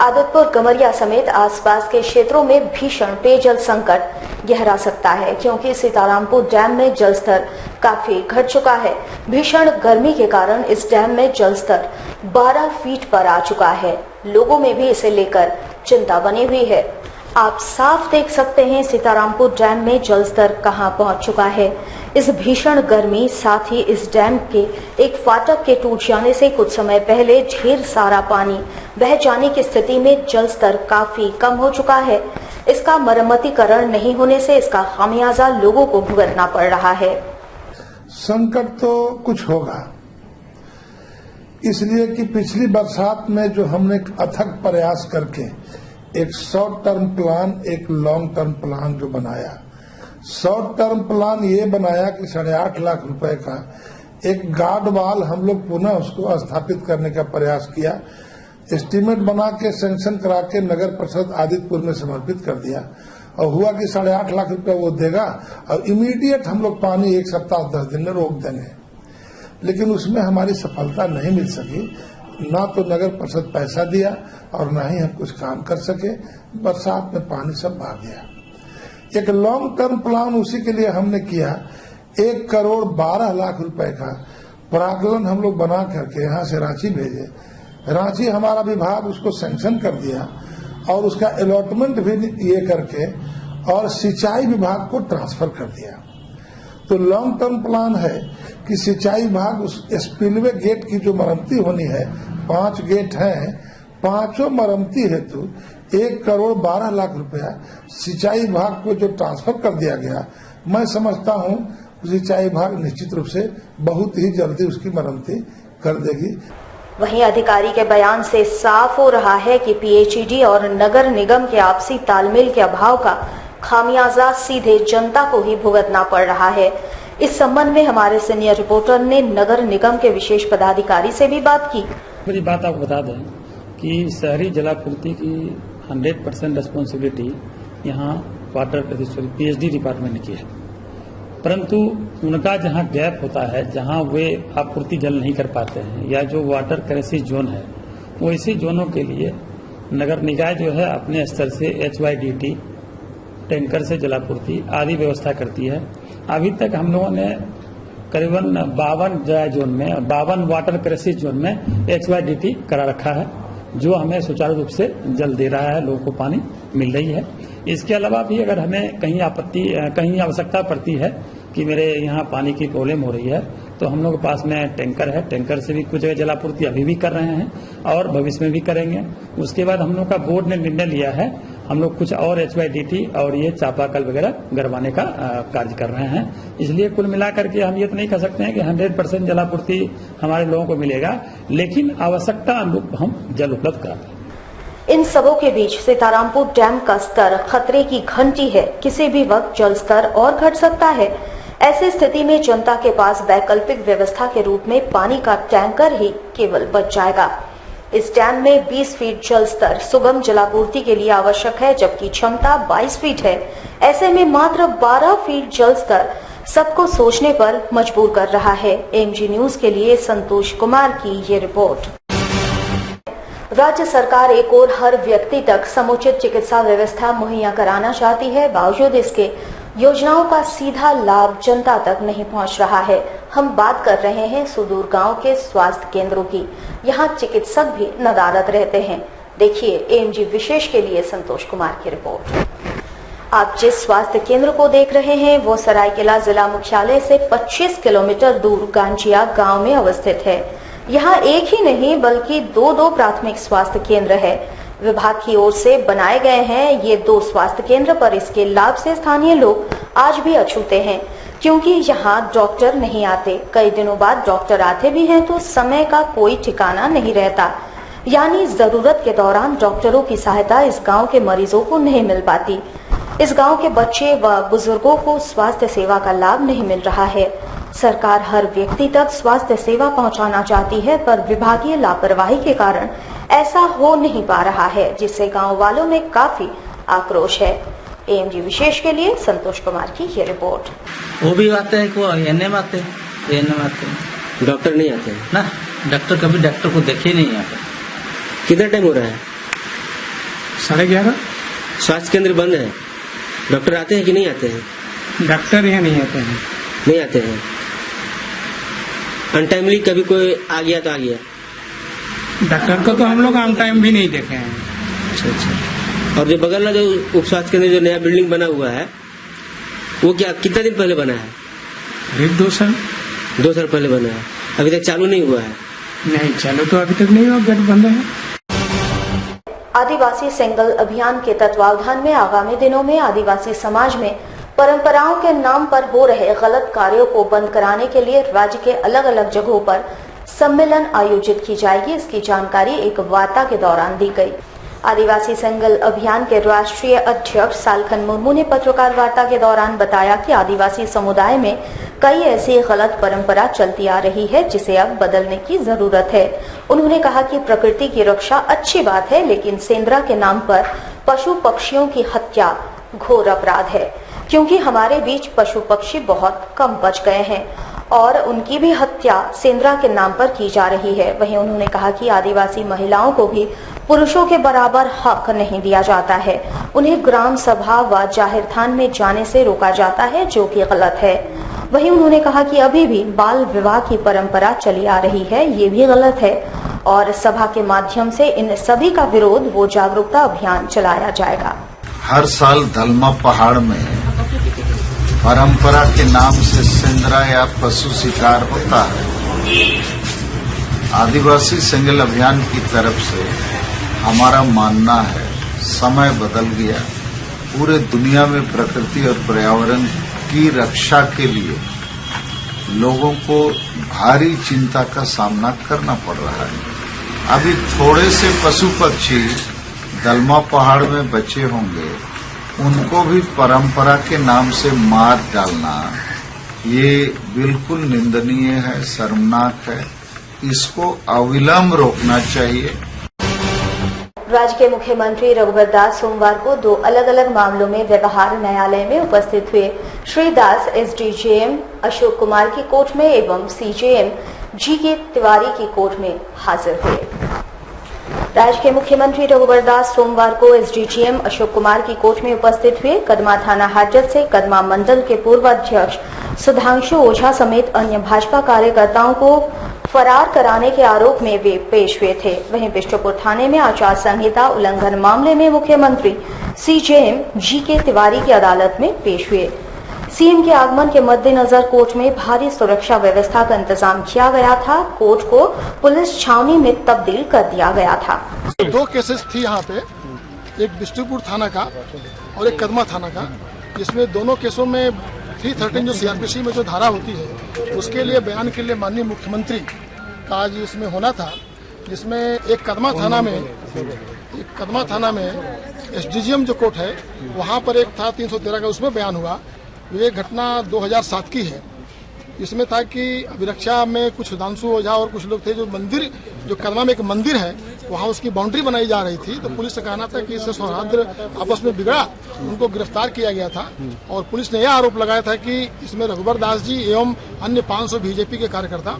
आदतपुर गमरिया समेत आसपास के क्षेत्रों में भीषण पेयजल संकट गहरा सकता है, क्योंकि सीतारामपुर डैम में जलस्तर काफी घट चुका है। भीषण गर्मी के कारण इस डैम में जलस्तर 12 फीट पर आ चुका है। लोगों में भी इसे लेकर चिंता बनी हुई है। आप साफ देख सकते हैं सीतारामपुर डैम में जलस्तर कहां पहुंच चुका है। इस भीषण गर्मी, साथ ही इस डैम के एक फाटक के टूट जाने से कुछ समय पहले ढेर सारा पानी बह जाने की स्थिति में जलस्तर काफी कम हो चुका है। इसका मरम्मतीकरण नहीं होने से इसका खामियाजा लोगों को भुगतना पड़ रहा है। संकट तो कुछ होगा, इसलिए कि पिछली बरसात में जो हमने अथक प्रयास करके एक शॉर्ट टर्म प्लान, एक लॉन्ग टर्म प्लान जो बनाया। शॉर्ट टर्म प्लान ये बनाया कि 8.5 लाख रुपए का एक गार्ड वाल हम लोग पुनः उसको स्थापित करने का प्रयास किया। एस्टीमेट बना के सैंक्शन करा के नगर परिषद आदित्यपुर में समर्पित कर दिया और हुआ कि 8.5 लाख रुपए वो देगा और इमीडिएट हम लोग पानी 1 सप्ताह 10 दिन में रोक देंगे। लेकिन उसमें हमारी सफलता नहीं मिल सकी। ना तो नगर परिषद पैसा दिया और ना ही हम कुछ काम कर सके। बरसात में पानी सब भाग गया। एक लॉन्ग टर्म प्लान उसी के लिए हमने किया। 1 करोड़ 12 लाख रुपए का प्राकलन हम लोग बना करके यहाँ से रांची भेजे। रांची हमारा विभाग उसको सैंक्शन कर दिया और उसका अलॉटमेंट भी ये करके और सिंचाई विभाग को ट्रांसफर कर दिया। तो लॉन्ग टर्म प्लान है कि सिंचाई विभाग उस स्पिलवे गेट की जो मरम्मती होनी है, 5 गेट हैं, 5 मरम्मती हेतु 1 करोड़ 12 लाख रुपया सिंचाई विभाग को जो ट्रांसफर कर दिया गया। मैं समझता हूं सिंचाई विभाग निश्चित रूप से बहुत ही जल्दी उसकी मरम्मती कर देगी। वहीं अधिकारी के बयान से साफ हो रहा है कि पीएचईडी और नगर निगम के आपसी तालमेल के अभाव का खामियाजा सीधे जनता को ही भुगतना पड़ रहा है। इस संबंध में हमारे सीनियर रिपोर्टर ने नगर निगम के विशेष पदाधिकारी से भी बात की। मेरी बात आपको बता दें कि शहरी जलापूर्ति की 100% रिस्पॉन्सिबिलिटी यहाँ वाटर पीएचडी डिपार्टमेंट की है, परंतु उनका जहाँ गैप होता है, जहाँ वे आपूर्ति जल नहीं कर पाते हैं या जो वाटर क्राइसिस जोन है, वो इसी जोनों के लिए नगर निकाय जो है अपने स्तर से HYDT टैंकर से जलापूर्ति आदि व्यवस्था करती है। अभी तक हम लोगों ने करीबन 52 ड्राई जोन में, 52 वाटर क्राइसिस जोन में HYDT करा रखा है, जो हमें सुचारू रूप से जल दे रहा है, लोगों को पानी मिल रही है। इसके अलावा भी अगर हमें कहीं आवश्यकता पड़ती है कि मेरे यहाँ पानी की प्रॉब्लम हो रही है, तो हम लोग के पास में टैंकर है। टैंकर से भी कुछ जगह जलापूर्ति अभी भी कर रहे हैं और भविष्य में भी करेंगे। उसके बाद हम लोग का बोर्ड ने निर्णय लिया है, हम लोग कुछ और HYDT और ये चापाकल वगैरह गड़वाने का कार्य कर रहे हैं। इसलिए कुल मिलाकर के हम ये तो नहीं कह सकते हैं कि 100% जलापूर्ति हमारे लोगों को मिलेगा, लेकिन आवश्यकता अनुरूप हम जल उपलब्ध कराते हैं। इन सबों के बीच सीतारामपुर डैम का स्तर खतरे की घंटी है। किसी भी वक्त जल स्तर और घट सकता है। ऐसी स्थिति में जनता के पास वैकल्पिक व्यवस्था के रूप में पानी का टैंकर ही केवल बच जाएगा। इस डैम में 20 फीट जल स्तर सुगम जलापूर्ति के लिए आवश्यक है, जबकि क्षमता 22 फीट है। ऐसे में मात्र 12 फीट जल स्तर सबको सोचने पर मजबूर कर रहा है। AMG न्यूज के लिए संतोष कुमार की ये रिपोर्ट। राज्य सरकार एक और हर व्यक्ति तक समुचित चिकित्सा व्यवस्था मुहैया कराना चाहती है, बावजूद इसके योजनाओं का सीधा लाभ जनता तक नहीं पहुंच रहा है। हम बात कर रहे हैं सुदूर गांव के स्वास्थ्य केंद्रों की। यहां चिकित्सक भी नदारद रहते हैं। देखिए AMG विशेष के लिए संतोष कुमार की रिपोर्ट। आप जिस स्वास्थ्य केंद्र को देख रहे हैं वो सरायकेला जिला मुख्यालय से 25 किलोमीटर दूर गांजिया गांव में अवस्थित है। यहाँ एक ही नहीं बल्कि 2 प्राथमिक स्वास्थ्य केंद्र है। विभाग की ओर से बनाए गए हैं ये 2 स्वास्थ्य केंद्र, पर इसके लाभ से स्थानीय लोग आज भी अछूते हैं, क्योंकि यहाँ डॉक्टर नहीं आते। कई दिनों बाद डॉक्टर आते भी हैं तो समय का कोई ठिकाना नहीं रहता, यानी जरूरत के दौरान डॉक्टरों की सहायता इस गांव के मरीजों को नहीं मिल पाती। इस गांव के बच्चे व बुजुर्गों को स्वास्थ्य सेवा का लाभ नहीं मिल रहा है। सरकार हर व्यक्ति तक स्वास्थ्य सेवा पहुंचाना चाहती है, पर विभागीय लापरवाही के कारण ऐसा हो नहीं पा रहा है, जिससे गांव वालों में काफी आक्रोश है। AMG विशेष के लिए संतोष कुमार की ये रिपोर्ट। वो भी आते हैं, एनएम आते हैं, डॉक्टर नहीं आते ना। डॉक्टर कभी डॉक्टर को देखे नहीं यहाँ पे। कितना टाइम हो रहा है? 11:30। स्वास्थ्य केंद्र बंद है, डॉक्टर आते हैं कि नहीं आते हैं? डॉक्टर यहाँ नहीं आते हैं। नहीं आते हैं। अनटाइमली कभी कोई आ गया तो आ गया। डॉक्टर को तो हम लोग ऑन टाइम भी नहीं देखे हैं। अच्छा। और जो बगल में जो उप स्वास्थ्य केंद्र जो नया बिल्डिंग बना हुआ है वो क्या कितना दिन पहले बना है? करीब 2 साल। 2 साल पहले बना है, अभी तक चालू नहीं हुआ है। नहीं चालू तो अभी तक नहीं हुआ, गेट बंद है। आदिवासी सिंगल अभियान के तत्वावधान में आगामी दिनों में आदिवासी समाज में परंपराओं के नाम पर हो रहे गलत कार्यों को बंद कराने के लिए राज्य के अलग अलग जगहों पर सम्मेलन आयोजित की जाएगी। इसकी जानकारी एक वार्ता के दौरान दी गई। आदिवासी सिंगल अभियान के राष्ट्रीय अध्यक्ष सालखन मुर्मू ने पत्रकार वार्ता के दौरान बताया कि आदिवासी समुदाय में कई ऐसी गलत परंपरा चलती आ रही है जिसे अब बदलने की जरूरत है। उन्होंने कहा कि प्रकृति की रक्षा अच्छी बात है, लेकिन सेंद्रा के नाम पर पशु पक्षियों की हत्या घोर अपराध है, क्योंकि हमारे बीच पशु पक्षी बहुत कम बच गए हैं और उनकी भी हत्या सेंद्रा के नाम पर की जा रही है। वहीं उन्होंने कहा कि आदिवासी महिलाओं को भी पुरुषों के बराबर हक नहीं दिया जाता है। उन्हें ग्राम सभा व जाहिर थान में जाने से रोका जाता है, जो कि गलत है। वहीं उन्होंने कहा कि अभी भी बाल विवाह की परंपरा चली आ रही है, ये भी गलत है और सभा के माध्यम से इन सभी का विरोध व जागरूकता अभियान चलाया जाएगा। हर साल दलमा पहाड़ में परंपरा के नाम से सेंद्रा या पशु शिकार होता है। आदिवासी सिंगल अभियान की तरफ से हमारा मानना है समय बदल गया। पूरे दुनिया में प्रकृति और पर्यावरण की रक्षा के लिए लोगों को भारी चिंता का सामना करना पड़ रहा है। अभी थोड़े से पशु पक्षी दलमा पहाड़ में बचे होंगे, उनको भी परंपरा के नाम से मार डालना ये बिल्कुल निंदनीय है, शर्मनाक है। इसको अविलंब रोकना चाहिए। राज्य के मुख्यमंत्री रघुवर दास सोमवार को 2 अलग अलग मामलों में व्यवहार न्यायालय में उपस्थित हुए। श्री दास एसडीजेएम अशोक कुमार की कोर्ट में एवं सीजेएम जीके तिवारी की कोर्ट में हाजिर हुए। राज्य के मुख्यमंत्री रघुवर दास सोमवार को एसडीजीएम अशोक कुमार की कोर्ट में उपस्थित हुए। कदमा थाना हाजत से कदमा मंडल के पूर्व अध्यक्ष सुधांशु ओझा समेत अन्य भाजपा कार्यकर्ताओं को फरार कराने के आरोप में वे पेश हुए थे। वहीं बिष्टुपुर थाने में आचार संहिता उल्लंघन मामले में मुख्यमंत्री सीजेएम जीके तिवारी की अदालत में पेश हुए। सीएम के आगमन के मद्देनजर कोर्ट में भारी सुरक्षा व्यवस्था का इंतजाम किया गया था। कोर्ट को पुलिस छावनी में तब्दील कर दिया गया था। 2 केसेस थी यहाँ पे, एक बिष्टुपुर थाना का और एक कदमा थाना का, जिसमें दोनों केसों में 313 जो सीआरपीसी में जो धारा होती है उसके लिए बयान के लिए माननीय मुख्यमंत्री का आज इसमें होना था, जिसमें एक कदमा थाना में एसडीजीएम जो कोर्ट है वहाँ पर एक था 313 का, उसमें बयान हुआ। ये घटना 2007 की है। इसमें था कि अभिरक्षा में कुछ सुधांशु ओझा और कुछ लोग थे, जो मंदिर जो कदमा में एक मंदिर है वहाँ उसकी बाउंड्री बनाई जा रही थी, तो पुलिस का कहना था कि इससे सौहार्द आपस में बिगड़ा, उनको गिरफ्तार किया गया था। और पुलिस ने यह आरोप लगाया था कि इसमें रघुवर दास जी एवं अन्य 500 बीजेपी के कार्यकर्ता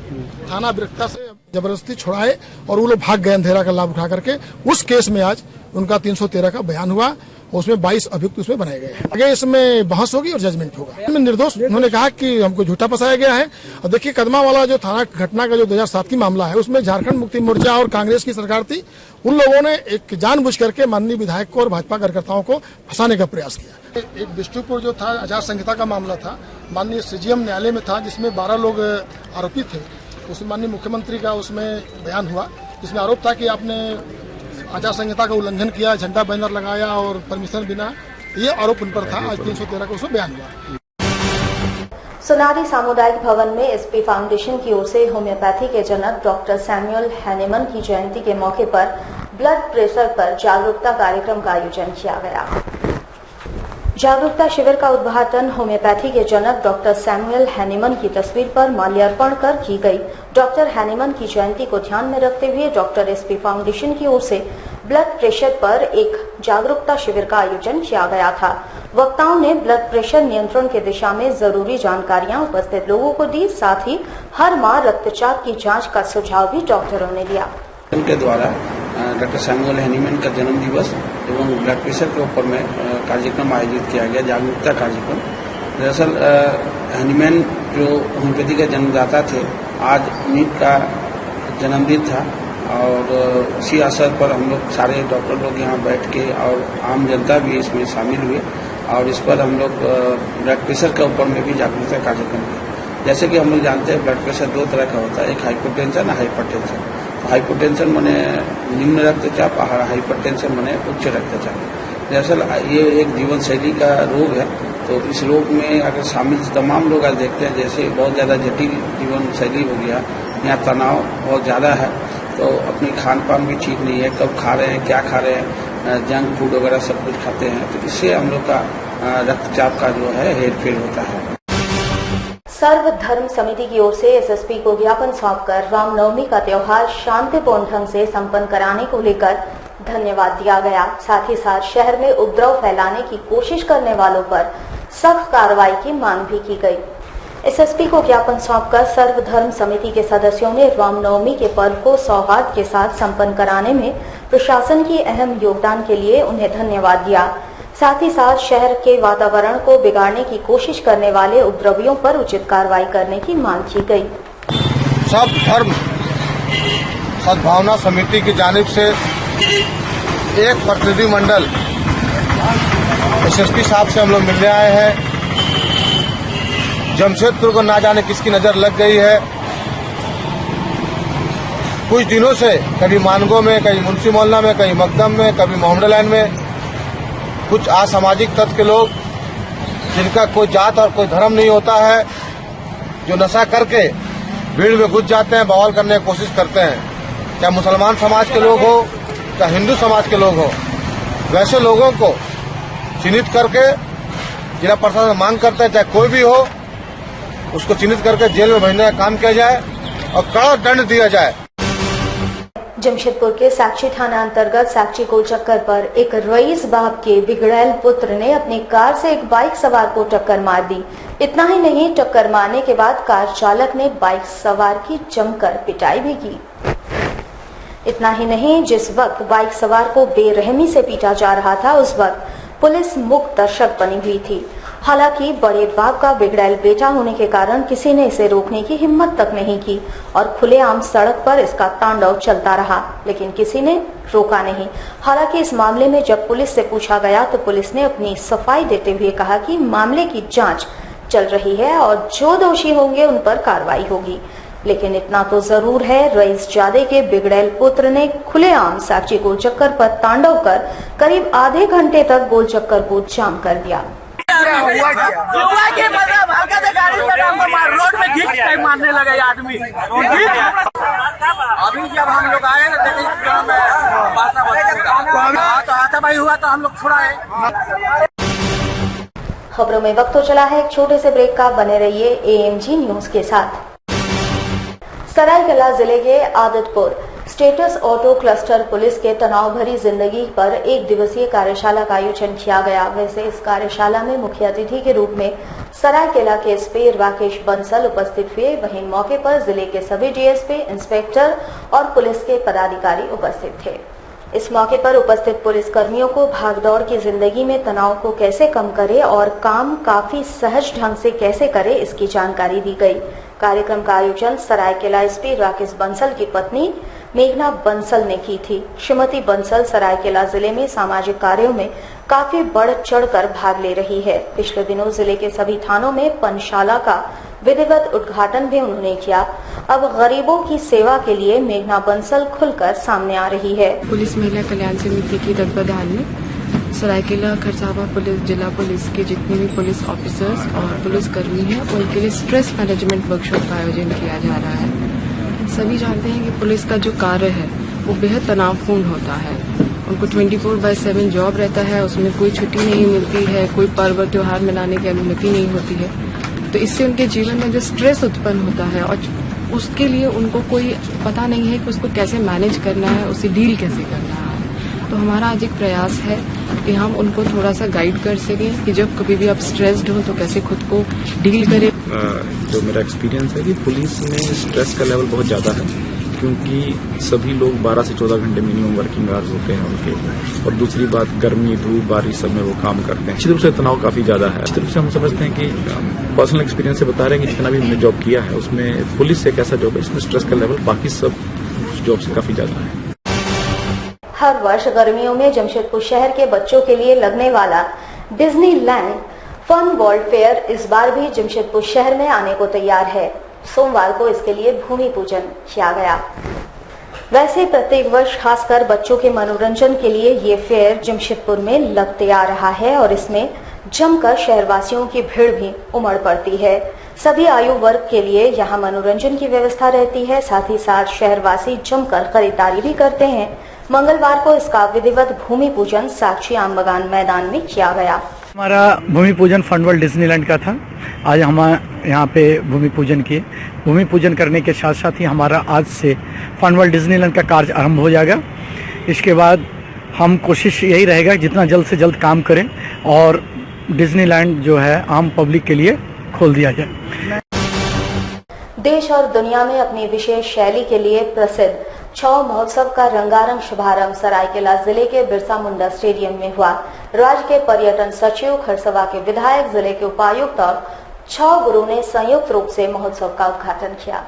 थाना अभिरक्षा से जबरदस्ती छुड़ाए और वो लोग भाग गए अंधेरा का लाभ उठा करके। उस केस में आज उनका 313 का बयान हुआ, उसमें 22 अभियुक्त उसमें बनाए गए हैं। आगे इसमें बहस होगी और जजमेंट होगा। इसमें निर्दोष उन्होंने कहा कि हमको झूठा फंसाया गया है। और देखिए, कदमा वाला जो थाना घटना का जो 2007 की मामला है, उसमें झारखंड मुक्ति मोर्चा और कांग्रेस की सरकार थी। उन लोगों ने एक जानबूझ करके माननीय विधायक को और भाजपा कार्यकर्ताओं को फंसाने का प्रयास किया। एक बिष्टुपुर जो था आचार संहिता का मामला था, माननीय सीजेएम न्यायालय में था, जिसमें 12 लोग आरोपी थे। उसमें माननीय मुख्यमंत्री का उसमें बयान हुआ, जिसमें आरोप था कि आपने आचार संहिता का उल्लंघन किया, झंडा बैनर लगाया और परमिशन बिना, ये आरोप उन पर था। आज 313 का उसमें बयान हुआ। सोनारी सामुदायिक भवन में एसपी फाउंडेशन की ओर से होम्योपैथी के जनक डॉक्टर सैमुअल हैनेमन की जयंती के मौके पर ब्लड प्रेशर पर जागरूकता कार्यक्रम का आयोजन किया गया। जागरूकता शिविर का उद्घाटन होम्योपैथी के जनक डॉक्टर सैमुअल हैनेमन की तस्वीर पर माल्यार्पण कर की गई। डॉक्टर हैनेमन की जयंती को ध्यान में रखते हुए डॉक्टर एसपी फाउंडेशन की ओर से ब्लड प्रेशर पर एक जागरूकता शिविर का आयोजन किया गया था। वक्ताओं ने ब्लड प्रेशर नियंत्रण की दिशा में जरूरी जानकारियां उपस्थित लोगों को दी। साथ ही हर माह रक्तचाप की जांच का सुझाव भी डॉक्टरों ने दिया। के द्वारा डॉक्टर सैमुअल हैनीमैन का जन्म दिवस एवं ब्लड प्रेशर के ऊपर में कार्यक्रम आयोजित किया गया, जागरूकता कार्यक्रम। दरअसल हैनीमैन जो होम्योपैथी के जन्मदाता थे, आज उन्हीं का जन्मदिन था और उसी अवसर पर हम लोग सारे डॉक्टर लोग यहाँ बैठ के और आम जनता भी इसमें शामिल हुए और इस पर हम लोग ब्लड प्रेशर के ऊपर में भी जागरूकता कार्यक्रम किया। जैसे कि हम लोग जानते हैं ब्लड प्रेशर दो तरह का होता है, एक हाइपोटेंशन और हाइपरटेंशन। तो हाइपोटेंशन माने निम्न रक्तचाप और हाइपरटेंशन माने उच्च रक्तचाप। दरअसल ये एक जीवन शैली का रोग है, तो इस रोग में अगर शामिल तमाम लोग आज देखते हैं जैसे बहुत ज़्यादा जटिल जीवन शैली हो गया, यहाँ तनाव बहुत ज़्यादा है, तो अपनी खान पान भी ठीक नहीं है, कब खा रहे हैं, क्या खा रहे हैं, जंक फूड वगैरह सब कुछ खाते हैं, तो इससे हम लोग का रक्तचाप का जो है हेरफेर होता है। सर्व धर्म समिति की ओर से एसएसपी को ज्ञापन सौंपकर रामनवमी का त्योहार शांतिपूर्ण ढंग से संपन्न कराने को लेकर धन्यवाद दिया गया। साथ ही साथ शहर में उपद्रव फैलाने की कोशिश करने वालों पर सख्त कार्रवाई की मांग भी की गई। एसएसपी को ज्ञापन सौंपकर सर्वधर्म समिति के सदस्यों ने रामनवमी के पर्व को सौहार्द के साथ संपन्न कराने में प्रशासन की अहम योगदान के लिए उन्हें धन्यवाद दिया। साथ ही साथ शहर के वातावरण को बिगाड़ने की कोशिश करने वाले उपद्रवियों पर उचित कार्रवाई करने की मांग की गई। सब धर्म सद्भावना समिति की जानिब से एक प्रतिनिधिमंडल एसएसपी साहब से हम लोग मिलने आए हैं। जमशेदपुर को ना जाने किसकी नजर लग गई है। कुछ दिनों से कभी मानगो में, कभी मुंशी मोहल्ला में, कभी मकदम में, कभी मोहम्मद लाइन में कुछ असामाजिक तत्व के लोग जिनका कोई जात और कोई धर्म नहीं होता है, जो नशा करके भीड़ में घुस जाते हैं, बवाल करने की कोशिश करते हैं। चाहे मुसलमान समाज के लोग हो, चाहे हिंदू समाज के लोग हो, वैसे लोगों को चिन्हित करके जिला प्रशासन मांग करता है, चाहे कोई भी हो, उसको चिन्हित करके जेल में भेजने का काम किया जाए और कड़ा दंड दिया जाए। जमशेदपुर के साक्षी थाना अंतर्गत साक्षी गोल चक्कर पर एक रईस बाप के बिगड़ैल पुत्र ने अपनी कार से एक बाइक सवार को टक्कर मार दी। इतना ही नहीं, टक्कर मारने के बाद कार चालक ने बाइक सवार की जमकर पिटाई भी की। इतना ही नहीं, जिस वक्त बाइक सवार को बेरहमी से पीटा जा रहा था, उस वक्त पुलिस मूक दर्शक बनी हुई थी। हालांकि बड़े बाप का बिगड़ैल बेटा होने के कारण किसी ने इसे रोकने की हिम्मत तक नहीं की और खुलेआम सड़क पर इसका तांडव चलता रहा, लेकिन किसी ने रोका नहीं। हालांकि इस मामले में जब पुलिस से पूछा गया तो पुलिस ने अपनी सफाई देते हुए कहा कि मामले की जांच चल रही है और जो दोषी होंगे उन पर कार्रवाई होगी। लेकिन इतना तो जरूर है, रईस जादे के बिगड़ैल पुत्र ने खुलेआम साक्षी गोल चक्कर पर तांडव कर करीब आधे घंटे तक गोल चक्कर को जाम कर दिया। रोड में घिस के मारने लगे आदमी। अभी जब हम लोग आए तो हाथापाई हुआ तो हम लोग छुड़ाए। खबरों में वक्त तो चला है एक छोटे से ब्रेक का, बने रहिए एएमजी न्यूज के साथ। सरायकेला जिले के Adityapur status auto cluster police के तनाव भरी जिंदगी पर एक दिवसीय कार्यशाला का आयोजन किया गया। वैसे इस कार्यशाला में मुख्य अतिथि के रूप में सरायकेला के एसपी राकेश बंसल उपस्थित हुए। वहीं मौके पर जिले के सभी डीएसपी, इंस्पेक्टर और पुलिस के पदाधिकारी उपस्थित थे। इस मौके पर उपस्थित पुलिस कर्मियों को भागदौड़ की जिंदगी में तनाव को कैसे कम करे और काम काफी सहज ढंग से कैसे करे, इसकी जानकारी दी गई। कार्यक्रम का आयोजन सरायकेला एसपी राकेश बंसल की पत्नी मेघना बंसल ने की थी। श्रीमती बंसल सरायकेला जिले में सामाजिक कार्यों में काफी बढ़ चढ़कर भाग ले रही है। पिछले दिनों जिले के सभी थानों में पनशाला का विधिवत उद्घाटन भी उन्होंने किया। अब गरीबों की सेवा के लिए मेघना बंसल खुलकर सामने आ रही है। पुलिस महिला कल्याण समिति की तत्वाधान में सरायकेला खरसावां पुलिस जिला पुलिस के जितने भी पुलिस ऑफिसर्स और पुलिस कर्मी हैं, उनके लिए स्ट्रेस मैनेजमेंट वर्कशॉप का आयोजन किया जा रहा है। सभी जानते हैं कि पुलिस का जो कार्य है वो बेहद तनावपूर्ण होता है। उनको 24/7 जॉब रहता है, उसमें कोई छुट्टी नहीं मिलती है, कोई पर्व त्योहार मनाने की अनुमति नहीं होती है। तो इससे उनके जीवन में जो स्ट्रेस उत्पन्न होता है और उसके लिए उनको कोई पता नहीं है कि उसको कैसे मैनेज करना है, उसे डील कैसे करना है। तो हमारा आज एक प्रयास है कि हम उनको थोड़ा सा गाइड कर सकें कि जब कभी भी आप स्ट्रेस्ड हो तो कैसे खुद को डील करें। जो मेरा एक्सपीरियंस है कि पुलिस में स्ट्रेस का लेवल बहुत ज़्यादा है क्योंकि सभी लोग 12 से 14 घंटे मिनिमम वर्किंग आवर्स होते हैं उनके, और दूसरी बात गर्मी धूप बारिश सब में वो काम करते हैं। निश्चित रूप से तनाव काफी ज्यादा है। निश्चित रूप से हम समझते हैं कि पर्सनल एक्सपीरियंस से बता रहे हैं कि जितना भी हमने जॉब किया है उसमें पुलिस एक ऐसा जॉब है जिसमें स्ट्रेस का लेवल बाकी सब जॉब से काफी ज्यादा है। हर वर्ष गर्मियों में जमशेदपुर शहर के बच्चों के लिए लगने वाला डिज्नीलैंड फन वर्ल्ड फेयर इस बार भी जमशेदपुर शहर में आने को तैयार है। सोमवार को इसके लिए भूमि पूजन किया गया। वैसे प्रत्येक वर्ष खासकर बच्चों के मनोरंजन के लिए ये फेयर जमशेदपुर में लगते आ रहा है और इसमें जमकर शहरवासियों की भीड़ भी उमड़ पड़ती है। सभी आयु वर्ग के लिए यहाँ मनोरंजन की व्यवस्था रहती है। साथ ही साथ शहरवासी जमकर खरीदारी भी करते हैं। मंगलवार को इसका विधिवत भूमि पूजन साक्षी आम बगान मैदान में किया गया। हमारा भूमि पूजन फन वर्ल्ड डिज्नीलैंड का था। आज हम यहाँ पे भूमि पूजन किए। भूमि पूजन करने के साथ साथ ही हमारा आज से फन वर्ल्ड डिज्नीलैंड का कार्य आरंभ हो जाएगा। इसके बाद हम कोशिश यही रहेगा जितना जल्द से जल्द काम करें और डिज्नीलैंड जो है आम पब्लिक के लिए खोल दिया जाए। देश और दुनिया में अपनी विशेष शैली के लिए प्रसिद्ध छऊ महोत्सव का रंगारंग शुभारंभ सरायकेला जिले के बिरसा मुंडा स्टेडियम में हुआ। राज्य के पर्यटन सचिव, खरसवा के विधायक, जिले के उपायुक्त और छऊ गुरु ने संयुक्त रूप से महोत्सव का उद्घाटन किया।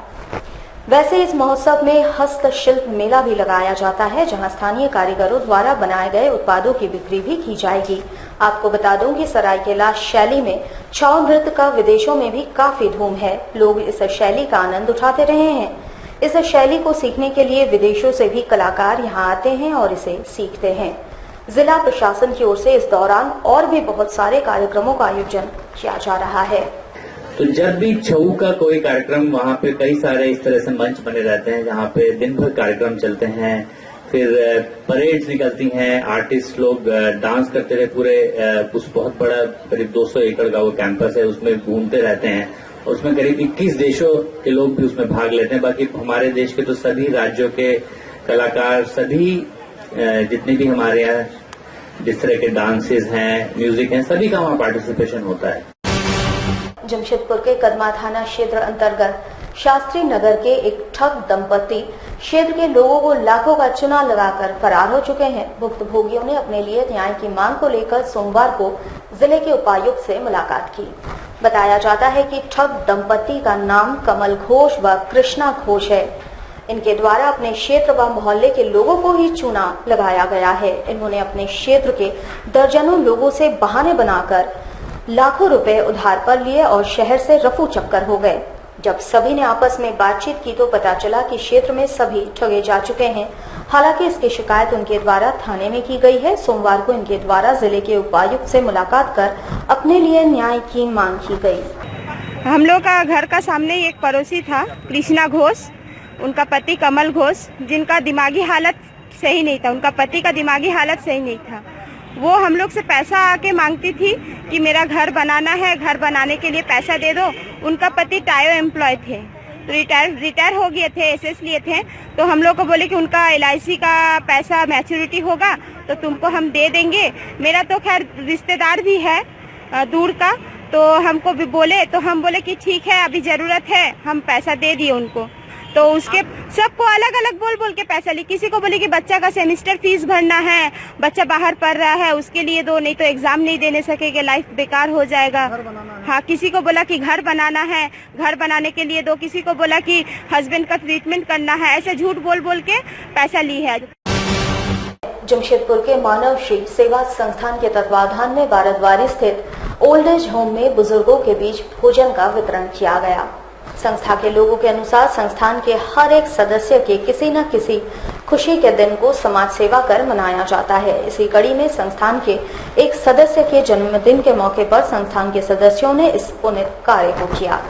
वैसे इस महोत्सव में हस्तशिल्प मेला भी लगाया जाता है, जहां स्थानीय कारीगरों द्वारा बनाए गए उत्पादों की बिक्री भी की जाएगी। आपको बता दूं कि सरायकेला शैली में छऊ नृत्य का विदेशों में भी काफी धूम है। लोग इस शैली का आनंद उठाते रहे हैं। इस शैली को सीखने के लिए विदेशों से भी कलाकार यहां आते हैं और इसे सीखते हैं। जिला प्रशासन की ओर से इस दौरान और भी बहुत सारे कार्यक्रमों का आयोजन किया जा रहा है। तो जब भी छऊ का कोई कार्यक्रम, वहाँ पे कई सारे इस तरह से मंच बने रहते हैं जहाँ पे दिन भर कार्यक्रम चलते हैं। फिर परेड्स निकलती हैं, आर्टिस्ट लोग डांस करते रहे। पूरे कुछ बहुत बड़ा करीब 200 एकड़ का वो कैंपस है, उसमें घूमते रहते हैं। उसमें करीब 21 देशों के लोग भी उसमें भाग लेते हैं। बाकी हमारे देश के तो सभी राज्यों के कलाकार, सभी जितने भी हमारे यहाँ जिस तरह के डांसेस हैं, म्यूजिक हैं, सभी का वहाँ पार्टिसिपेशन होता है। जमशेदपुर के कदमा थाना क्षेत्र अंतर्गत शास्त्री नगर के एक ठग दंपति क्षेत्र के लोगों को लाखों का चूना लगाकर फरार हो चुके हैं। भुक्तभोगियों ने अपने लिए न्याय की मांग को लेकर सोमवार को जिले के उपायुक्त से मुलाकात की। बताया जाता है कि ठग दंपति का नाम कमल घोष व कृष्णा घोष है। इनके द्वारा अपने क्षेत्र व मोहल्ले के लोगों को ही चूना लगाया गया है। इन्होंने अपने क्षेत्र के दर्जनों लोगों से बहाने बनाकर लाखों रुपए उधार पर लिए और शहर से रफू चक्कर हो गए। जब सभी ने आपस में बातचीत की तो पता चला कि क्षेत्र में सभी ठगे जा चुके हैं। हालांकि इसकी शिकायत उनके द्वारा थाने में की गई है। सोमवार को इनके द्वारा जिले के उपायुक्त से मुलाकात कर अपने लिए न्याय की मांग की गई। हम लोग का घर का सामने एक पड़ोसी था, कृष्णा घोष, उनका पति कमल घोष, जिनका दिमागी हालत सही नहीं था। उनका पति का दिमागी हालत सही नहीं था। वो हम लोग से पैसा आके मांगती थी कि मेरा घर बनाना है, घर बनाने के लिए पैसा दे दो। उनका पति टायो एम्प्लॉय थे, तो रिटायर हो गए थे, एसएस लिए थे। तो हम लोग को बोले कि उनका LIC का पैसा मैच्योरिटी होगा तो तुमको हम दे देंगे। मेरा तो खैर रिश्तेदार भी है दूर का, तो हमको भी बोले, तो हम बोले कि ठीक है, अभी जरूरत है, हम पैसा दे दिए उनको। तो उसके सबको अलग अलग बोल के पैसा ली। किसी को बोले कि बच्चा का सेमेस्टर फीस भरना है, बच्चा बाहर पढ़ रहा है, उसके लिए दो, नहीं तो एग्जाम नहीं देने सकेगा, लाइफ बेकार हो जाएगा। हाँ, किसी को बोला कि घर बनाना है, घर बनाने के लिए दो। किसी को बोला कि हस्बैंड का ट्रीटमेंट करना है। ऐसे झूठ बोल के पैसा ली है। जमशेदपुर के मानव श्री सेवा संस्थान के तत्वाधान में बारदवारी स्थित ओल्ड एज होम में बुजुर्गों के बीच भोजन का वितरण किया गया। संस्था के लोगों के अनुसार संस्थान के हर एक सदस्य के किसी न किसी खुशी के दिन को समाज सेवा कर मनाया जाता है। इसी कड़ी में संस्थान के एक सदस्य के जन्मदिन के मौके पर संस्थान के सदस्यों ने इस पुण्य कार्य को किया।